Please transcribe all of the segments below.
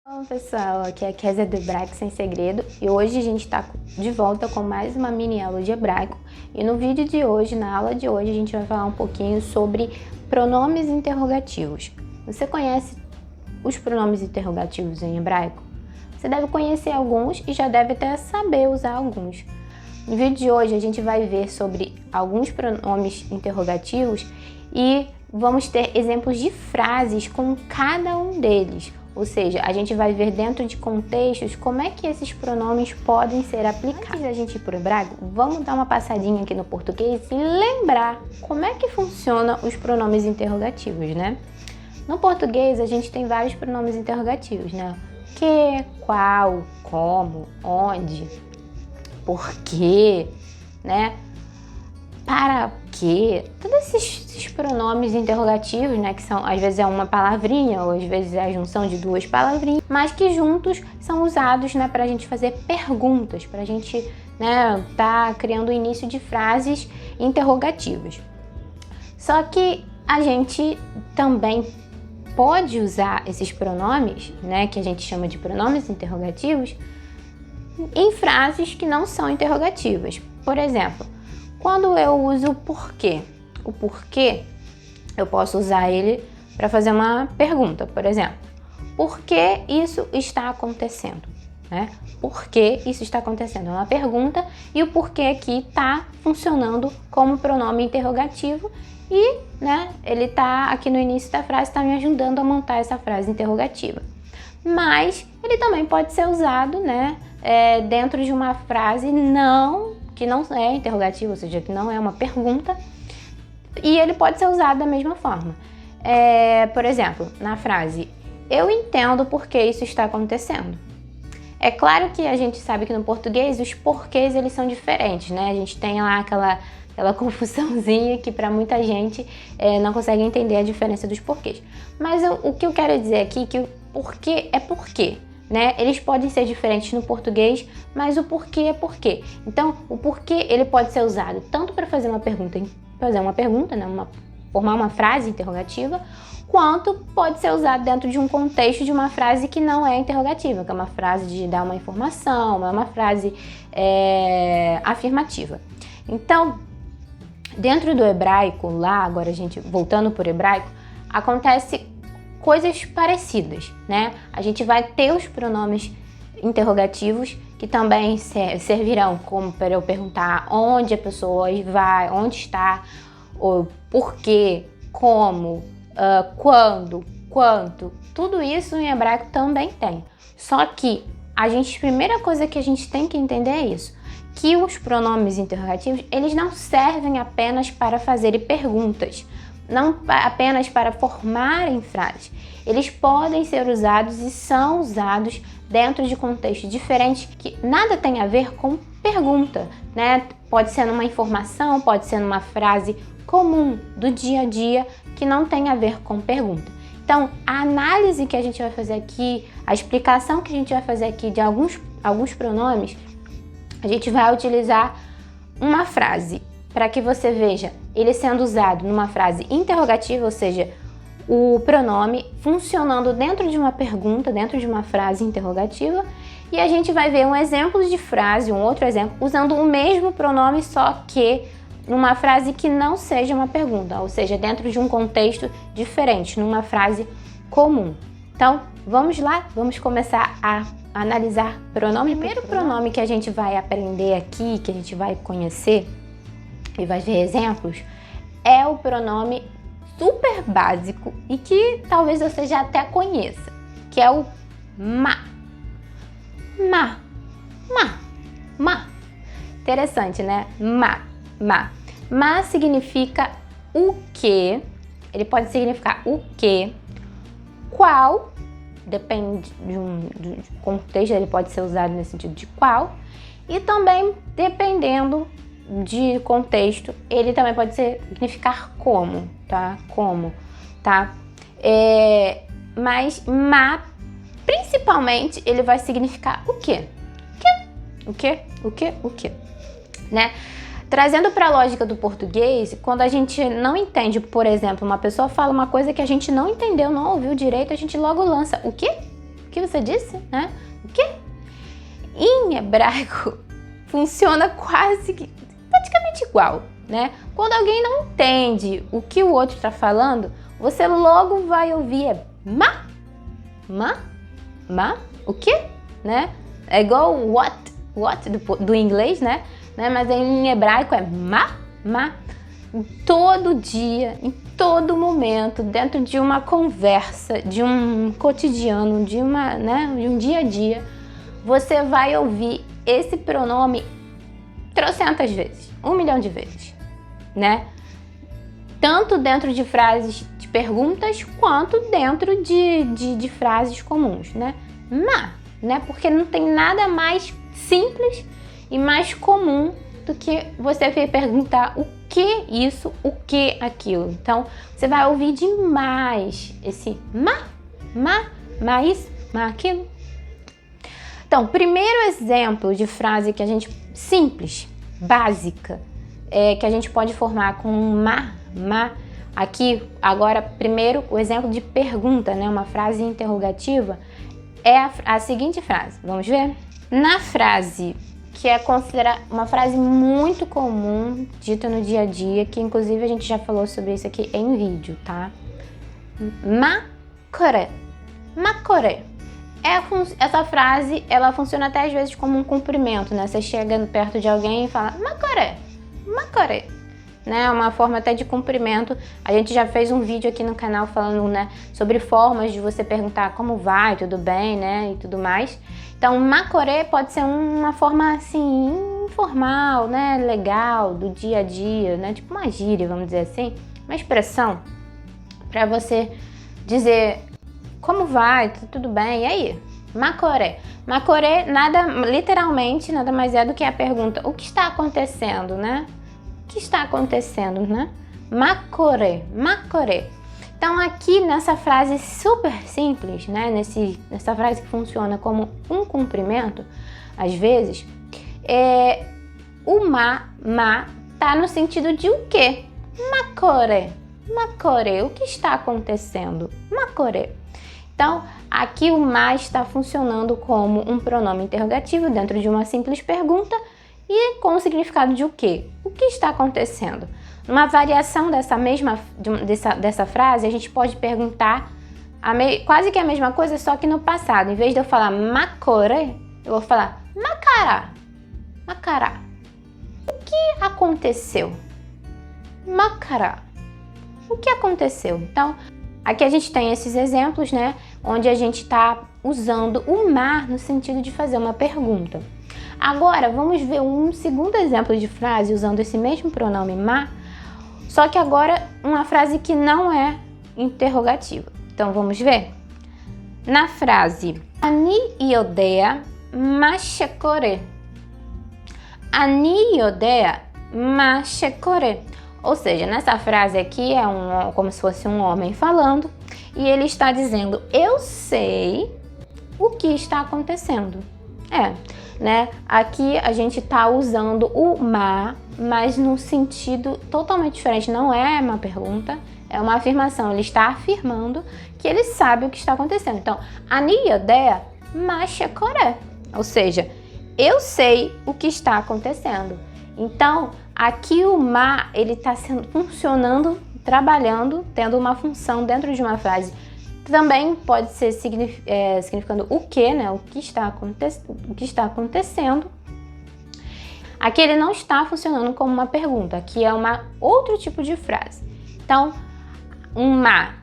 Olá pessoal, aqui é a Kézia do Hebraico Sem Segredo e hoje a gente está de volta com mais uma mini aula de hebraico e no vídeo de hoje, na aula de hoje, a gente vai falar um pouquinho sobre pronomes interrogativos. Você conhece os pronomes interrogativos em hebraico? Você deve conhecer alguns e já deve até saber usar alguns. No vídeo de hoje a gente vai ver sobre alguns pronomes interrogativos e vamos ter exemplos de frases com cada um deles. Ou seja, a gente vai ver dentro de contextos como é que esses pronomes podem ser aplicados. Antes da gente ir para o hebraico, vamos dar uma passadinha aqui no português e lembrar como é que funcionam os pronomes interrogativos, né? No português, a gente tem vários pronomes interrogativos, né? Que, qual, como, onde, por quê, né? Para quê? Todos esses pronomes interrogativos, né, que são, às vezes é uma palavrinha, ou às vezes é a junção de duas palavrinhas, mas que juntos são usados, né, para a gente fazer perguntas, para a gente, né, tá criando o início de frases interrogativas. Só que a gente também pode usar esses pronomes, né, que a gente chama de pronomes interrogativos, em frases que não são interrogativas. Por exemplo, quando eu uso o porquê, eu posso usar ele para fazer uma pergunta, por exemplo. Por que isso está acontecendo? Né? Por que isso está acontecendo? É uma pergunta e o porquê aqui está funcionando como pronome interrogativo e, né, ele está aqui no início da frase, está me ajudando a montar essa frase interrogativa. Mas ele também pode ser usado, né, dentro de uma frase que não é interrogativa, ou seja, que não é uma pergunta, e ele pode ser usado da mesma forma. Por exemplo, na frase, eu entendo por que isso está acontecendo. É claro que a gente sabe que no português os porquês eles são diferentes, né? A gente tem lá aquela confusãozinha que para muita gente não consegue entender a diferença dos porquês. Mas o que eu quero dizer aqui é que o porquê é porquê. Né? Eles podem ser diferentes no português, mas o porquê é porquê. Então, o porquê ele pode ser usado tanto para fazer uma pergunta, né? Formar uma frase interrogativa, quanto pode ser usado dentro de um contexto de uma frase que não é interrogativa, que é uma frase de dar uma informação, é uma frase afirmativa. Então, dentro do hebraico, lá, agora a gente voltando para o hebraico, acontece coisas parecidas, né? A gente vai ter os pronomes interrogativos que também servirão como para eu perguntar onde a pessoa vai, onde está, o porquê, como, quando, quanto. Tudo isso em hebraico também tem. Só que a primeira coisa que a gente tem que entender é isso, que os pronomes interrogativos, eles não servem apenas para fazer perguntas, não apenas para formarem frases. Eles podem ser usados e são usados dentro de contextos diferentes que nada tem a ver com pergunta, né? Pode ser numa informação, pode ser numa frase comum do dia a dia que não tem a ver com pergunta. Então, a análise que a gente vai fazer aqui, a explicação que a gente vai fazer aqui de alguns pronomes, a gente vai utilizar uma frase para que você veja ele sendo usado numa frase interrogativa, ou seja, o pronome funcionando dentro de uma pergunta, dentro de uma frase interrogativa, e a gente vai ver um exemplo de frase, um outro exemplo, usando o mesmo pronome, só que numa frase que não seja uma pergunta, ou seja, dentro de um contexto diferente, numa frase comum. Então, vamos lá, vamos começar a analisar pronome. O primeiro pronome que a gente vai aprender aqui, que a gente vai conhecer e vai ver exemplos, é o pronome super básico e que talvez você já até conheça, que é o ma. Ma. Ma. Ma. Interessante, né? Ma. Ma. Ma significa o que, ele pode significar o que, qual, depende do contexto, ele pode ser usado nesse sentido de qual, e também, dependendo de contexto, ele também pode significar como, tá? Como, tá? Mas ma, principalmente, ele vai significar o quê? O quê? O quê? O quê? Né? Trazendo para a lógica do português, quando a gente não entende, por exemplo, uma pessoa fala uma coisa que a gente não entendeu, não ouviu direito, a gente logo lança o quê? O que você disse, né? O quê? Em hebraico, funciona quase que praticamente igual, né? Quando alguém não entende o que o outro está falando, você logo vai ouvir ma, o quê, né? É igual what do inglês, né? Mas em hebraico é ma. Todo dia, em todo momento, dentro de uma conversa, de um cotidiano, de um dia a dia, você vai ouvir esse pronome trocentas vezes, 1 milhão de vezes, né? Tanto dentro de frases de perguntas, quanto dentro de frases comuns, né? Né? Porque não tem nada mais simples e mais comum do que você vir perguntar o que isso, o que aquilo. Então, você vai ouvir demais esse isso, aquilo. Então, primeiro exemplo de frase que a gente, simples, básica, que a gente pode formar com ma. Aqui, agora, primeiro, o exemplo de pergunta, né? Uma frase interrogativa, é a seguinte frase. Vamos ver? Na frase que é considerada uma frase muito comum, dita no dia a dia, que inclusive a gente já falou sobre isso aqui em vídeo, tá? Makore. Essa frase, ela funciona até às vezes como um cumprimento, né? Você chega perto de alguém e fala makore, né? Uma forma até de cumprimento. A gente já fez um vídeo aqui no canal falando, né, sobre formas de você perguntar como vai, tudo bem, né, e tudo mais. Então, makore pode ser uma forma, assim, informal, né, legal, do dia a dia, né, tipo uma gíria, vamos dizer assim, uma expressão para você dizer como vai, tudo bem, e aí? Makore. Makore, literalmente, nada mais é do que a pergunta, o que está acontecendo, né? O que está acontecendo, né? Makore. Então, aqui nessa frase super simples, né? Nessa frase que funciona como um cumprimento, às vezes, o ma tá no sentido de o quê? Makore, o que está acontecendo? Makore. Então, aqui o ma está funcionando como um pronome interrogativo dentro de uma simples pergunta e com o significado de o quê? O que está acontecendo? Uma variação dessa frase, a gente pode perguntar quase que a mesma coisa, só que no passado. Em vez de eu falar makore, eu vou falar makara. O que aconteceu? Makara. O que aconteceu? Então, aqui a gente tem esses exemplos, né? Onde a gente está usando o ma no sentido de fazer uma pergunta. Agora, vamos ver um segundo exemplo de frase usando esse mesmo pronome ma, só que agora uma frase que não é interrogativa. Então, vamos ver? Na frase Ani yodea mashekore. Ani yodea mashekore. Ou seja, nessa frase aqui é como se fosse um homem falando e ele está dizendo, eu sei o que está acontecendo. Né? Aqui a gente está usando o ma, mas num sentido totalmente diferente. Não é uma pergunta, é uma afirmação. Ele está afirmando que ele sabe o que está acontecendo. Então, ani yodea mashekore. Ou seja, eu sei o que está acontecendo. Então, aqui o ma, ele está funcionando, trabalhando, tendo uma função dentro de uma frase. Também pode ser significando o que, né? O que está acontecendo. Aqui ele não está funcionando como uma pergunta, aqui é outro tipo de frase. Então, um ma,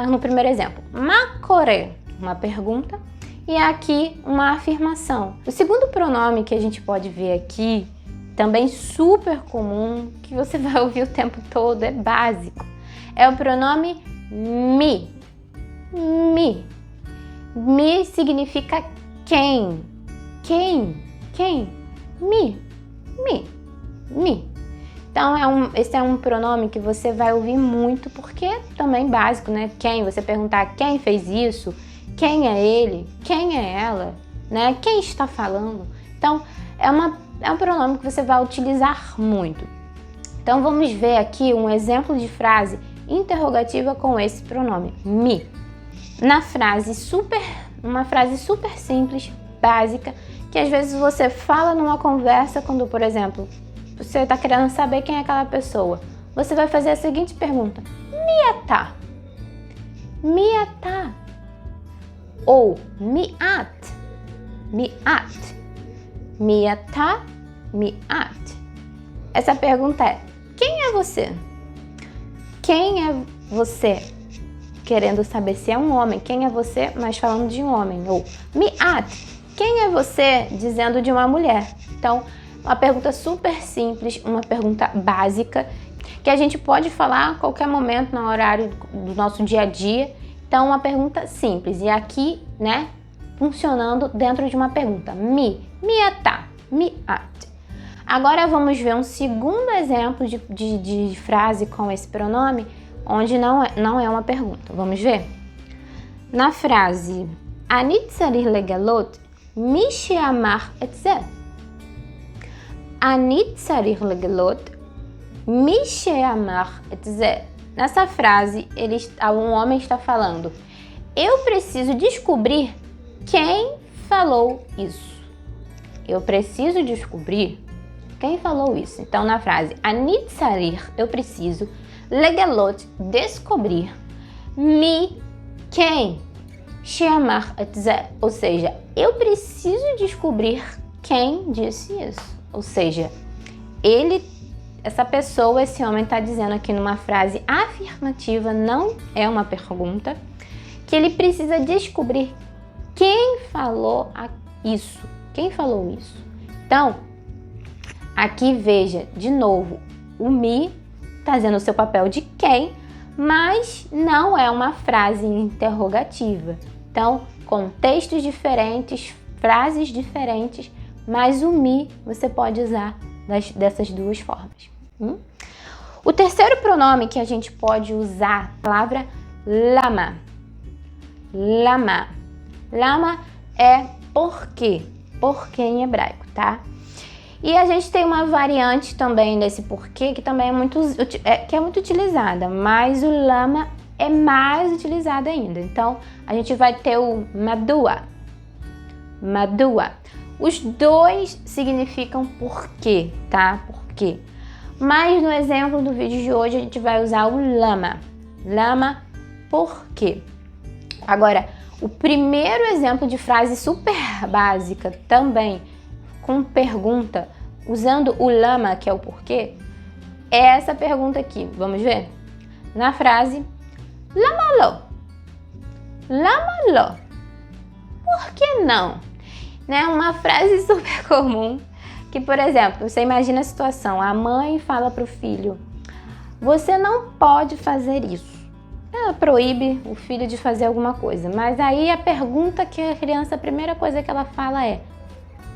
no primeiro exemplo, makore, uma pergunta, e aqui uma afirmação. O segundo pronome que a gente pode ver aqui, também super comum, que você vai ouvir o tempo todo, é básico, é o pronome mi. Mi significa quem. Mi. Então, esse é um pronome que você vai ouvir muito, porque é também básico, né? Quem, você perguntar quem fez isso, quem é ele, quem é ela, né? Quem está falando. Então, é um pronome que você vai utilizar muito. Então, vamos ver aqui um exemplo de frase interrogativa com esse pronome, mi. Na frase super uma frase super simples, básica, que às vezes você fala numa conversa quando, por exemplo, você está querendo saber quem é aquela pessoa. Você vai fazer a seguinte pergunta: Miata. Miata. Ou miat. Miat. Miata. Miat. Essa pergunta é: quem é você? Quem é você? Querendo saber se é um homem. Quem é você, mas falando de um homem. Ou miat. Quem é você? Dizendo de uma mulher. Então, uma pergunta super simples, uma pergunta básica, que a gente pode falar a qualquer momento no horário do nosso dia a dia. Então, uma pergunta simples. E aqui, né, funcionando dentro de uma pergunta. Miata, miat. Agora vamos ver um segundo exemplo de frase com esse pronome, onde não é uma pergunta. Vamos ver? Na frase Ani tsarich legalot mi she'amar et zeh. Ani tsarich legalot mi she'amar et zeh. Nessa frase, um homem está falando: eu preciso descobrir quem falou isso. Eu preciso descobrir quem falou isso. Então, na frase Ani tsarich, eu preciso, legalot, descobrir, mi, quem, she'amar et zeh, ou seja, eu preciso descobrir quem disse isso. Ou seja, essa pessoa, esse homem está dizendo aqui numa frase afirmativa, não é uma pergunta, que ele precisa descobrir quem falou isso. Quem falou isso? Então, aqui veja, de novo, o mi está fazendo o seu papel de quem, mas não é uma frase interrogativa. Então, contextos diferentes, frases diferentes, mas o mi você pode usar dessas duas formas. O terceiro pronome que a gente pode usar, a palavra lama. Lama. Lama é porquê. Porquê em hebraico, tá? E a gente tem uma variante também desse porquê, que também é muito utilizada, mas o lama é mais utilizado ainda. Então, a gente vai ter o madua. Madua. Os dois significam porquê, tá? Porquê. Mas no exemplo do vídeo de hoje, a gente vai usar o lama. Lama, porquê. Agora, o primeiro exemplo de frase super básica também, com pergunta, usando o lama, que é o porquê, é essa pergunta aqui. Vamos ver? Na frase lama lo. Lama lo. Por que não? Né? Uma frase super comum que, por exemplo, você imagina a situação, a mãe fala para o filho: você não pode fazer isso. Ela proíbe o filho de fazer alguma coisa, mas aí a pergunta que a criança, a primeira coisa que ela fala é: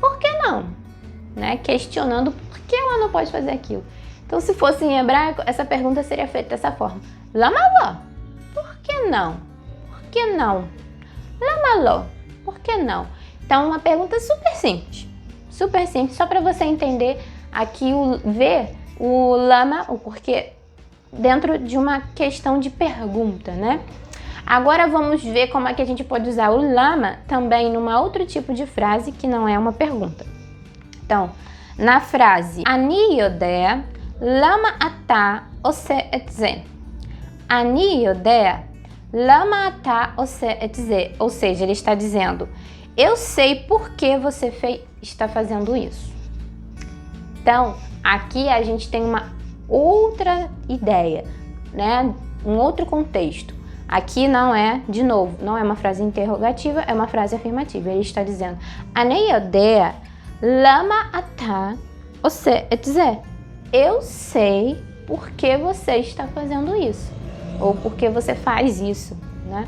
por que não? Né? Questionando por que ela não pode fazer aquilo. Então, se fosse em hebraico, essa pergunta seria feita dessa forma: lama lo. Por que não? Por que não? Lama lo. Por que não? Então, uma pergunta super simples, só para você entender aqui, ver o lama, o porquê, dentro de uma questão de pergunta, né? Agora vamos ver como é que a gente pode usar o lama também numa outro tipo de frase que não é uma pergunta. Então, na frase Ani yodea lama ata ose et zeh. Ani yodea lama ata ose et zeh. Ou seja, ele está dizendo: eu sei por que você está fazendo isso. Então, aqui a gente tem uma outra ideia, né? Um outro contexto. Aqui não é, de novo, não é uma frase interrogativa, é uma frase afirmativa. Ele está dizendo: Ani yodea lama ata ose et zeh. Eu sei por que você está fazendo isso, ou por que você faz isso, né?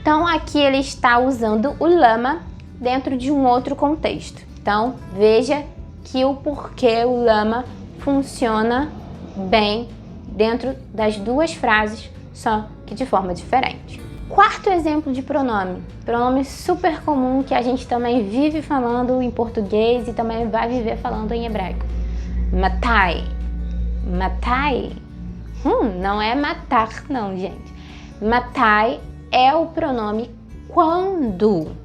Então, aqui ele está usando o lama dentro de um outro contexto. Então, veja que o porquê o lama funciona bem dentro das duas frases, só que de forma diferente. Quarto exemplo de pronome. Pronome super comum que a gente também vive falando em português e também vai viver falando em hebraico. Matai. Matai. Não é matar, não, gente. Matai é o pronome quando.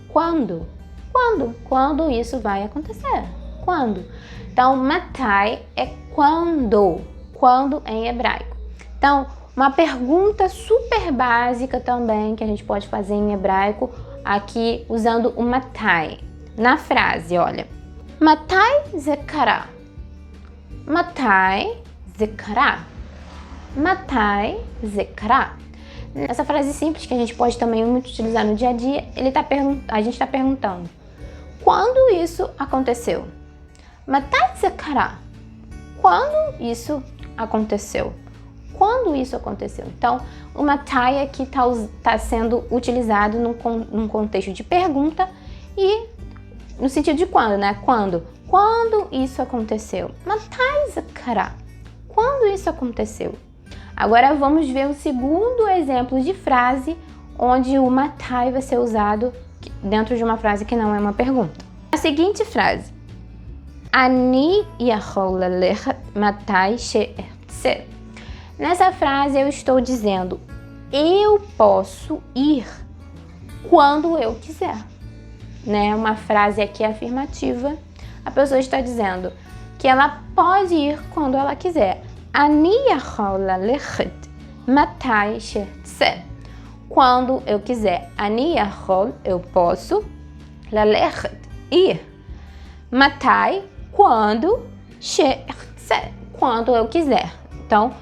Quando? Quando? Quando isso vai acontecer? Quando? Então, matai é quando. Quando em hebraico. Então, uma pergunta super básica também que a gente pode fazer em hebraico aqui usando o matai. Na frase, olha. Matai ze kara. Matai ze kara. Matai ze kara. Essa frase simples que a gente pode também muito utilizar no dia a dia, a gente está perguntando: quando isso aconteceu? Matai ze kara. Quando isso aconteceu? Quando isso aconteceu? Então, o matai aqui está sendo utilizado num contexto de pergunta e no sentido de quando, né? Quando? Quando isso aconteceu? Matai ze kara. Quando isso aconteceu? Agora vamos ver o segundo exemplo de frase onde o matai vai ser usado dentro de uma frase que não é uma pergunta. A seguinte frase: Ani yachol lelechat matai she'ertze. Nessa frase eu estou dizendo: eu posso ir quando eu quiser. Né? Uma frase aqui afirmativa. A pessoa está dizendo que ela pode ir quando ela quiser. Ani yachol lelechat matai she'ertze. Quando eu quiser. Ani yachol, eu posso. Lelechat, ir. Matai, quando. She'ertze, quando eu quiser. Então,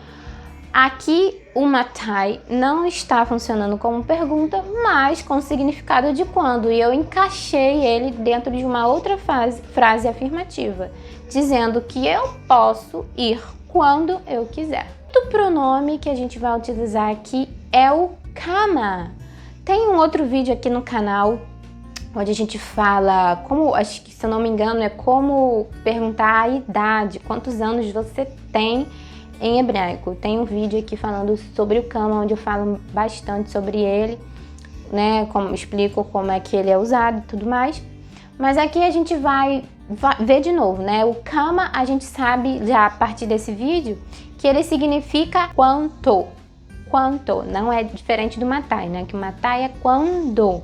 aqui o matai não está funcionando como pergunta, mas com significado de quando. E eu encaixei ele dentro de uma outra frase afirmativa, dizendo que eu posso ir quando eu quiser. O pronome que a gente vai utilizar aqui é o kama. Tem um outro vídeo aqui no canal onde a gente fala como, acho que se eu não me engano, é como perguntar a idade, quantos anos você tem em hebraico. Tem um vídeo aqui falando sobre o kama, onde eu falo bastante sobre ele, né? Explico como é que ele é usado e tudo mais. Mas aqui a gente vai ver de novo, né? O kama a gente sabe já a partir desse vídeo que ele significa quanto. Quanto, não é diferente do matai, né? Que matai é quando.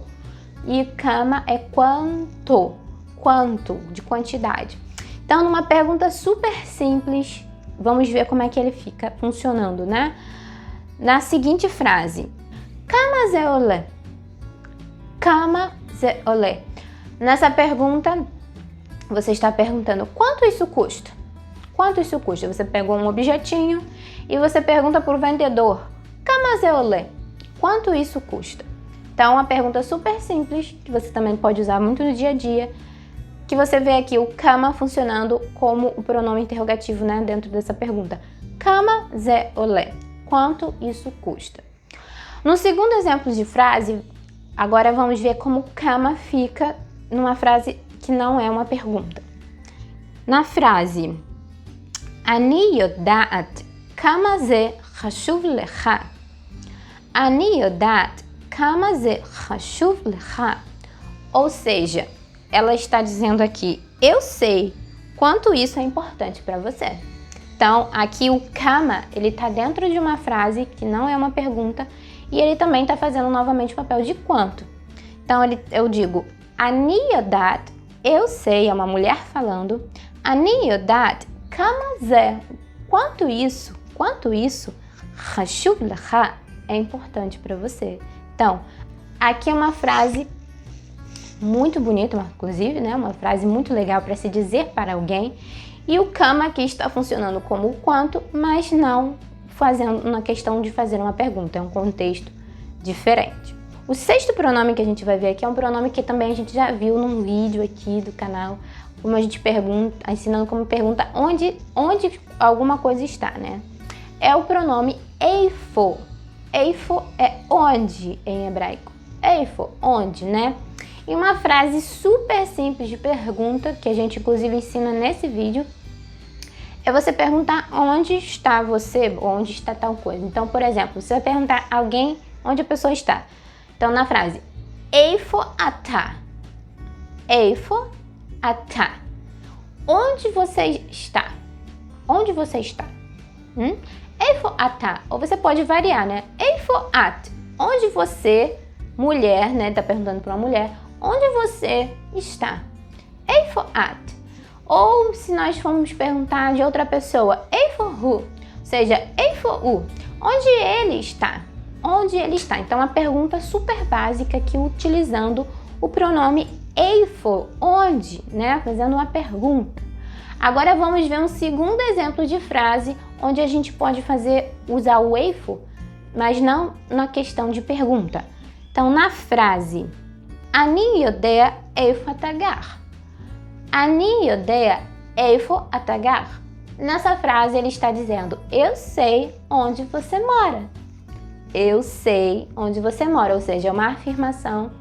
E kama é quanto. Quanto, de quantidade. Então, numa pergunta super simples, vamos ver como é que ele fica funcionando, né? Na seguinte frase: Kama ze ole? Kama ze ole? Nessa pergunta, você está perguntando quanto isso custa? Quanto isso custa? Você pegou um objetinho e você pergunta para o vendedor: Kama ze ole? Quanto isso custa? Então, uma pergunta super simples, que você também pode usar muito no dia a dia, que você vê aqui o kama funcionando como o pronome interrogativo, né, dentro dessa pergunta. Kama ze ole? Quanto isso custa? No segundo exemplo de frase, agora vamos ver como kama fica numa frase que não é uma pergunta. Na frase Ani yodat kama ze chashuv lecha. Ani yodat kama ze chashuv lecha. Ou seja, ela está dizendo aqui: eu sei quanto isso é importante para você. Então, aqui o kama, ele está dentro de uma frase que não é uma pergunta e ele também está fazendo novamente o papel de quanto. Então, eu digo Ani yodat, eu sei, é uma mulher falando. Ani yodat kama ze, quanto isso, chashuv lecha, é importante para você. Então, aqui é uma frase muito bonita, inclusive, né? Uma frase muito legal para se dizer para alguém. E o kama aqui está funcionando como o quanto, mas não fazendo uma questão de fazer uma pergunta, é um contexto diferente. O sexto pronome que a gente vai ver aqui é um pronome que também a gente já viu num vídeo aqui do canal, como a gente pergunta, ensinando como pergunta onde alguma coisa está, né? É o pronome eifo. Eifo é onde em hebraico. Eifo, onde, né? E uma frase super simples de pergunta, que a gente inclusive ensina nesse vídeo, é você perguntar onde está você, onde está tal coisa. Então, por exemplo, você vai perguntar a alguém onde a pessoa está. Então, na frase, Eifo ata. Eifo ata. Onde você está? Onde você está? Eifo ata. Ou você pode variar, né? Eifo at. Onde você mulher, né? Tá perguntando para uma mulher, onde você está? Eifo at. Ou se nós formos perguntar de outra pessoa, eifo hu, ou seja, eifo u, onde ele está? Onde ele está? Então, uma pergunta super básica aqui utilizando o pronome eifo, onde, né? Fazendo uma pergunta. Agora vamos ver um segundo exemplo de frase onde a gente pode usar o eifo, mas não na questão de pergunta. Então, na frase Ani יודע איפה אתה גר. אני יודע איפה אתה גר. Nessa frase ele está dizendo, eu sei onde você mora. Eu sei onde você mora, ou seja, é uma afirmação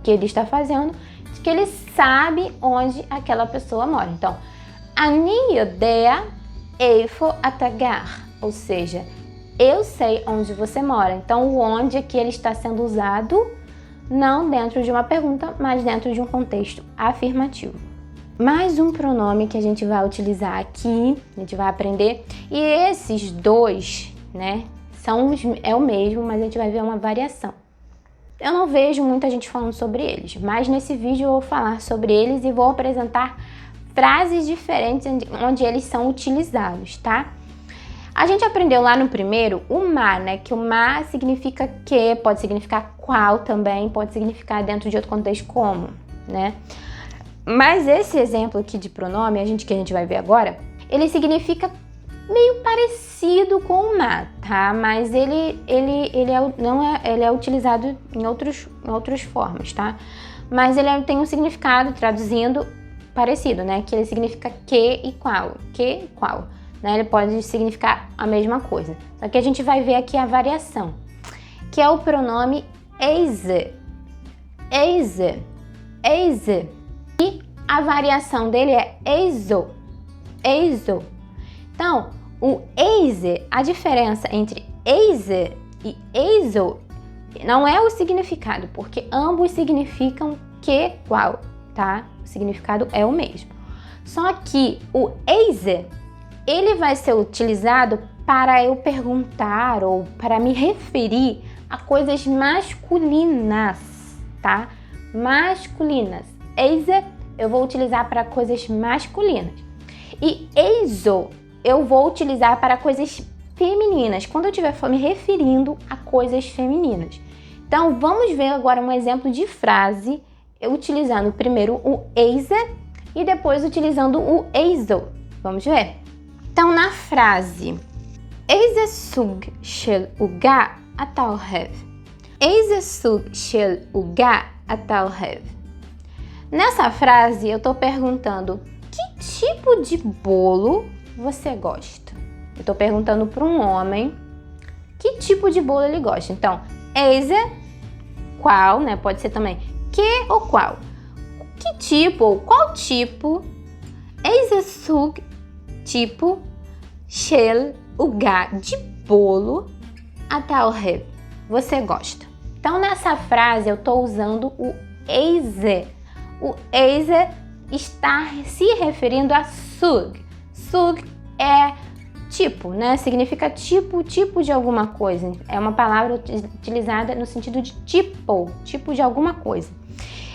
que ele está fazendo de que ele sabe onde aquela pessoa mora. Então, אני יודע איפה אתה גר, ou seja, eu sei onde você mora. Então, o onde aqui ele está sendo usado não dentro de uma pergunta, mas dentro de um contexto afirmativo. Mais um pronome que a gente vai utilizar aqui, a gente vai aprender. E esses dois, né, é o mesmo, mas a gente vai ver uma variação. Eu não vejo muita gente falando sobre eles, mas nesse vídeo eu vou falar sobre eles e vou apresentar frases diferentes onde eles são utilizados, tá? A gente aprendeu lá no primeiro o ma, né? Que o ma significa que, pode significar qual também, pode significar dentro de outro contexto como, né? Mas esse exemplo aqui de pronome, que a gente vai ver agora, ele significa meio parecido com o ma, tá? Mas ele é utilizado em outras formas, tá? Mas ele tem um significado, traduzindo, parecido, né? Que ele significa que e qual, né? Ele pode significar a mesma coisa. Só que a gente vai ver aqui a variação, que é o pronome eise. Eise. Eise. E a variação dele é eizo. Eizo. Então, o eise, a diferença entre eise e eizo não é o significado, porque ambos significam que, qual, tá? O significado é o mesmo. Só que o eise, ele vai ser utilizado para eu perguntar ou para me referir a coisas masculinas, tá? Masculinas. Eise eu vou utilizar para coisas masculinas. E eizo eu vou utilizar para coisas femininas, quando eu estiver me referindo a coisas femininas. Então, vamos ver agora um exemplo de frase, eu utilizando primeiro o eise e depois utilizando o eizo. Vamos ver? Então, na frase איזה סוג של עוגה אתה אוהב? איזה סוג של עוגה אתה אוהב? Nessa frase, eu estou perguntando que tipo de bolo você gosta? Eu estou perguntando para um homem que tipo de bolo ele gosta. Então, eise, qual, né? Pode ser também que ou qual. Que tipo ou qual tipo? Eise sug, tipo, shel, uga, de bolo, אתה אוהב, você gosta. Então, nessa frase, eu estou usando o eise. O eise está se referindo a sug. Sug é tipo, né? Significa tipo de alguma coisa. É uma palavra utilizada no sentido de tipo de alguma coisa.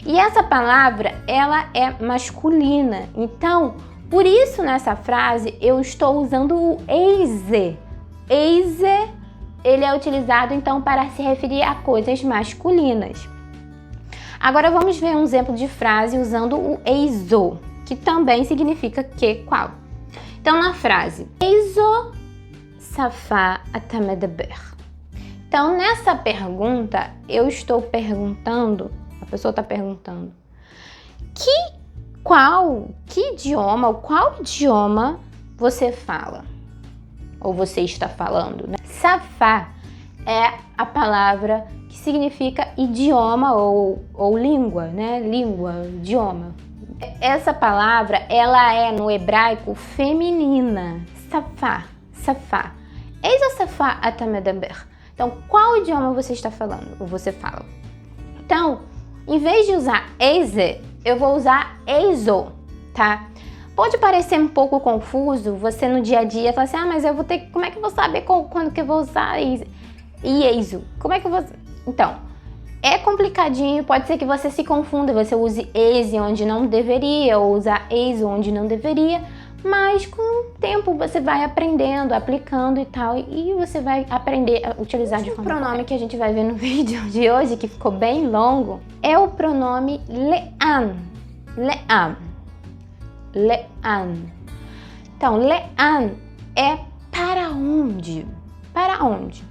E essa palavra, ela é masculina. Então, por isso nessa frase eu estou usando o eise. Eise, ele é utilizado então para se referir a coisas masculinas. Agora vamos ver um exemplo de frase usando o eizo, que também significa que, qual. Então, na frase, איזו שפה אתה מדבר? Então, nessa pergunta, eu estou perguntando, a pessoa está perguntando, qual idioma você fala? Ou você está falando, né? Safá é a palavra que significa idioma ou língua, né? Língua, idioma. Essa palavra, ela é no hebraico feminina. Safá, safá. Eis safá אתה מדבר. Então, qual idioma você está falando? Ou você fala? Então, em vez de usar eise, eu vou usar eizo, tá? Pode parecer um pouco confuso você no dia a dia falar assim, mas eu vou ter, como é que eu vou saber quando que eu vou usar eizo? Como é que eu vou... Então, É complicadinho, pode ser que você se confunda, você use is onde não deveria, ou usar is onde não deveria, mas com o tempo você vai aprendendo, aplicando e tal, e você vai aprender a utilizar de forma correta. O pronome que a gente vai ver no vídeo de hoje, que ficou bem longo, é o pronome le'an. Le'an. Le'an. Então, le'an é para onde? Para onde?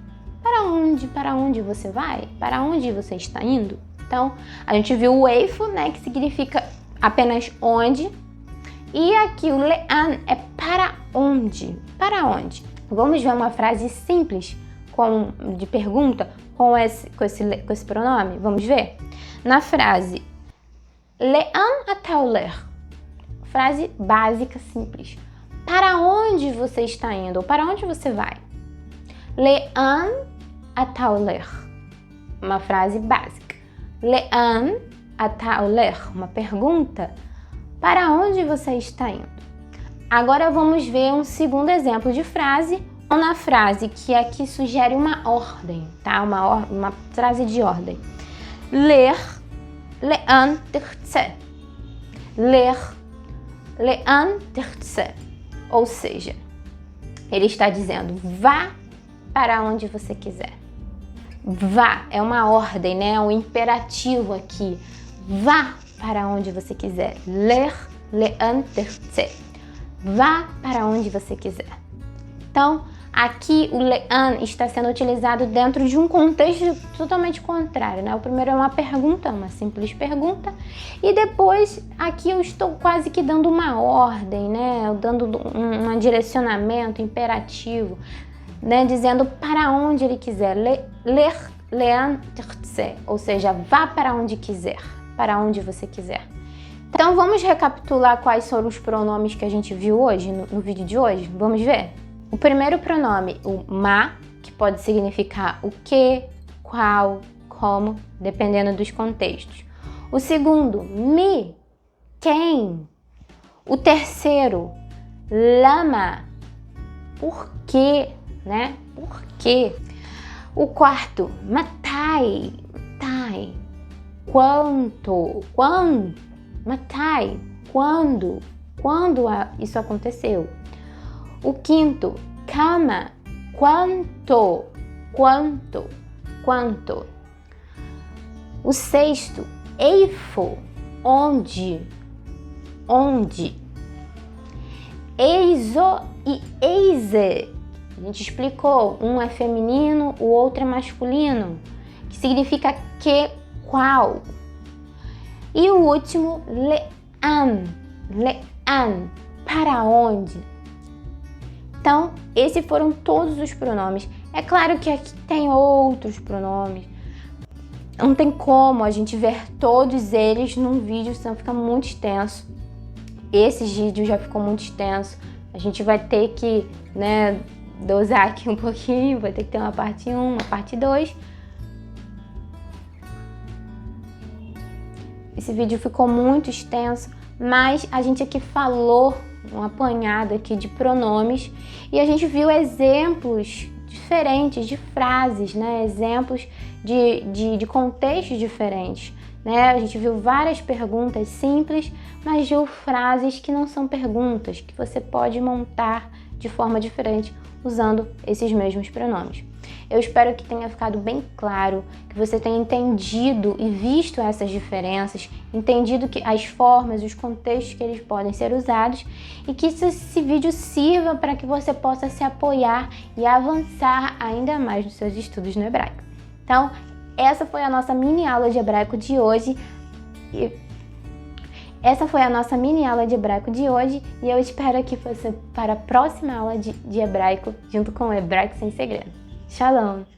Para onde? Para onde você vai? Para onde você está indo? Então, a gente viu o eifo, né, que significa apenas onde. E aqui o le'an é para onde? Para onde? Vamos ver uma frase simples de pergunta com esse pronome? Vamos ver? Na frase le'an אתה הולך? Frase básica, simples. Para onde você está indo? Ou para onde você vai? Le'an אתה הולך? Uma frase básica. Le'an אתה הולך? Uma pergunta. Para onde você está indo? Agora vamos ver um segundo exemplo de frase. Na frase que aqui sugere uma ordem, tá? Uma frase de ordem. Ler, le'an תרצה. Ler, le'an תרצה. Ou seja, ele está dizendo, vá para onde você quiser. Vá, é uma ordem, né? Um imperativo aqui. Vá para onde você quiser. Ler, le'an תרצה. Vá para onde você quiser. Então, aqui o le'an está sendo utilizado dentro de um contexto totalmente contrário, né? O primeiro é uma pergunta, uma simples pergunta, e depois aqui eu estou quase que dando uma ordem, né? Dando um direcionamento imperativo, né? Dizendo para onde ele quiser. Ler, le'an תרצה, ou seja, vá para onde quiser, para onde você quiser. Então vamos recapitular quais foram os pronomes que a gente viu hoje, no vídeo de hoje? Vamos ver? O primeiro pronome, o ma, que pode significar o que, qual, como, dependendo dos contextos. O segundo, mi, quem. O terceiro, lama, por quê, né? Por quê? O quarto, matai, matai, quanto, quando, matai, quando isso aconteceu. O quinto, kama, quanto. O sexto, eifo, onde. Eizo e eize. A gente explicou, um é feminino, o outro é masculino, que significa que, qual. E o último, le'an, para onde. Então, esses foram todos os pronomes. É claro que aqui tem outros pronomes. Não tem como a gente ver todos eles num vídeo, senão fica muito extenso. Esse vídeo já ficou muito extenso. A gente vai ter que, né, dosar aqui um pouquinho, vai ter que ter uma parte 1, uma parte 2. Esse vídeo ficou muito extenso, mas a gente aqui falou um apanhado aqui de pronomes e a gente viu exemplos diferentes de frases, né? Exemplos de contextos diferentes, né? A gente viu várias perguntas simples, mas viu frases que não são perguntas, que você pode montar de forma diferente usando esses mesmos pronomes. Eu espero que tenha ficado bem claro, que você tenha entendido e visto essas diferenças, entendido que as formas, os contextos que eles podem ser usados e que esse vídeo sirva para que você possa se apoiar e avançar ainda mais nos seus estudos no hebraico. Então, essa foi a nossa mini aula de hebraico de hoje. E eu espero que você para a próxima aula de hebraico junto com o Hebraico Sem Segredo. Shalom!